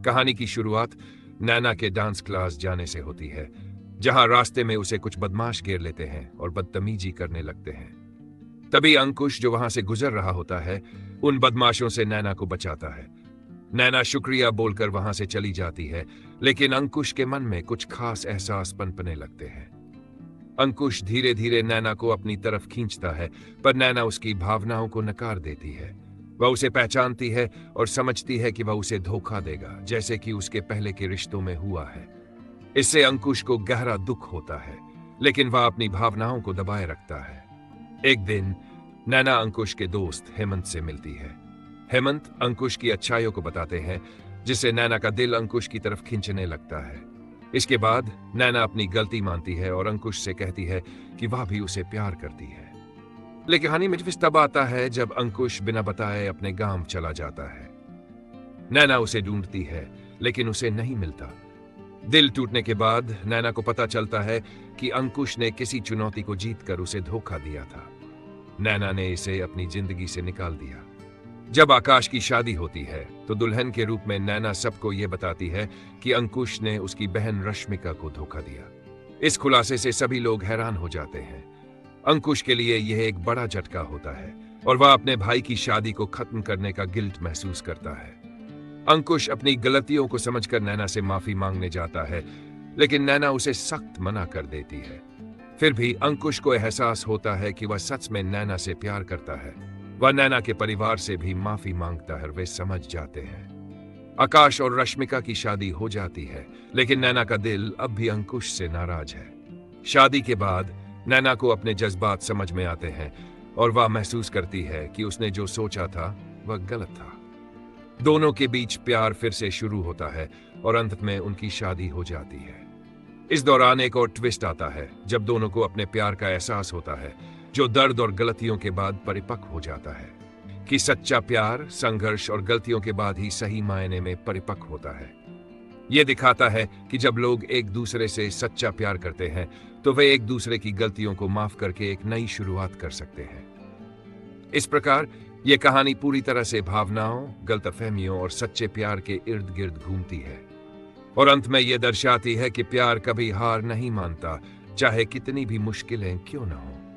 कहानी की शुरुआत नैना के डांस क्लास जाने से होती है, जहां रास्ते में उसे कुछ बदमाश घेर लेते हैं और बदतमीजी करने लगते हैं। तभी अंकुश, जो वहां से गुजर रहा होता है, उन बदमाशों से नैना को बचाता है। नैना शुक्रिया बोलकर वहां से चली जाती है, लेकिन अंकुश के मन में कुछ खास एहसास पनपने लगते हैं। अंकुश धीरे धीरे नैना को अपनी तरफ खींचता है, पर नैना उसकी भावनाओं को नकार देती है। वह उसे पहचानती है और समझती है कि वह उसे धोखा देगा, जैसे कि उसके पहले के रिश्तों में हुआ है। इससे अंकुश को गहरा दुख होता है, लेकिन वह अपनी भावनाओं को दबाए रखता है। एक दिन नैना अंकुश के दोस्त हेमंत से मिलती है। हेमंत अंकुश की अच्छाइयों को बताते हैं, जिससे नैना का दिल अंकुश की तरफ खींचने लगता है। इसके बाद नैना अपनी गलती मानती है और अंकुश से कहती है कि वह भी उसे प्यार करती है। लेकिन कहानी में ट्विस्ट तब आता है जब अंकुश बिना बताए अपने गांव चला जाता है। नैना उसे ढूंढती है, लेकिन उसे नहीं मिलता। दिल टूटने के बाद नैना को पता चलता है कि अंकुश ने किसी चुनौती को जीतकर उसे धोखा दिया था। नैना ने इसे अपनी जिंदगी से निकाल दिया। जब आकाश की शादी होती है, तो दुल्हन के रूप में नैना सबको यह बताती है कि अंकुश ने उसकी बहन रश्मिका को धोखा दिया। इस खुलासे से सभी लोग हैरान हो जाते हैं। अंकुश के लिए यह एक बड़ा झटका होता है और वह अपने भाई की शादी को खत्म करने का गिल्ट महसूस करता है। अंकुश अपनी गलतियों को समझकर नैना से माफी मांगने जाता है, लेकिन नैना उसे सख्त मना कर देती है। फिर भी अंकुश को एहसास होता है कि वह सच में नैना से प्यार करता है। वह नैना के परिवार से भी माफी मांगता है और वे समझ जाते हैं। आकाश और रश्मिका की शादी हो जाती है, लेकिन नैना का दिल अब भी अंकुश से नाराज है। शादी के बाद नैना को अपने जज्बात समझ में आते हैं और वह महसूस करती है कि उसने जो सोचा था वह गलत था। दोनों के बीच प्यार फिर से शुरू होता है और अंत में उनकी शादी हो जाती है। इस दौरान एक और ट्विस्ट आता है, जब दोनों को अपने प्यार का एहसास होता है, जो दर्द और गलतियों के बाद परिपक्व हो जाता है। कि सच्चा प्यार संघर्ष और गलतियों के बाद ही सही मायने में परिपक्व होता है। यह दिखाता है कि जब लोग एक दूसरे से सच्चा प्यार करते हैं, तो वे एक दूसरे की गलतियों को माफ करके एक नई शुरुआत कर सकते हैं। इस प्रकार यह कहानी पूरी तरह से भावनाओं, गलतफहमियों और सच्चे प्यार के इर्द गिर्द घूमती है और अंत में यह दर्शाती है कि प्यार कभी हार नहीं मानता, चाहे कितनी भी मुश्किलें क्यों न हो।